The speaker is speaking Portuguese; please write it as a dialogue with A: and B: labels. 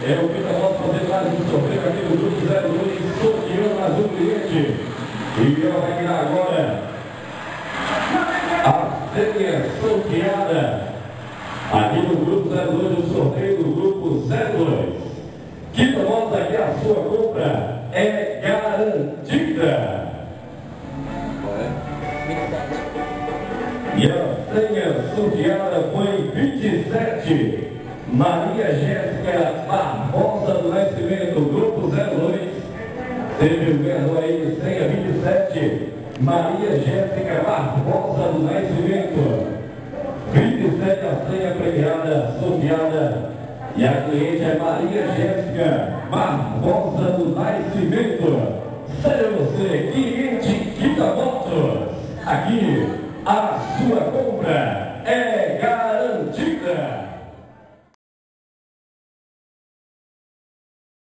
A: É o que nós vamos fazer mais um sorteio aqui no grupo 02, sorteando mais um cliente. E ela vai virar agora a senha sorteada aqui no grupo 02, o sorteio do grupo 02. Que nota que a sua compra é garantida. E a senha sorteada foi 27. Maria Jéssica Barbosa do Nascimento, grupo 02. Teve o verbo aí, senha 27. Maria Jéssica Barbosa do Nascimento. 27 a senha premiada, sorteada. E a cliente é Maria Jéssica Barbosa do Nascimento. Seja você, cliente Quinta Motos. Aqui, a sua compra é garantida.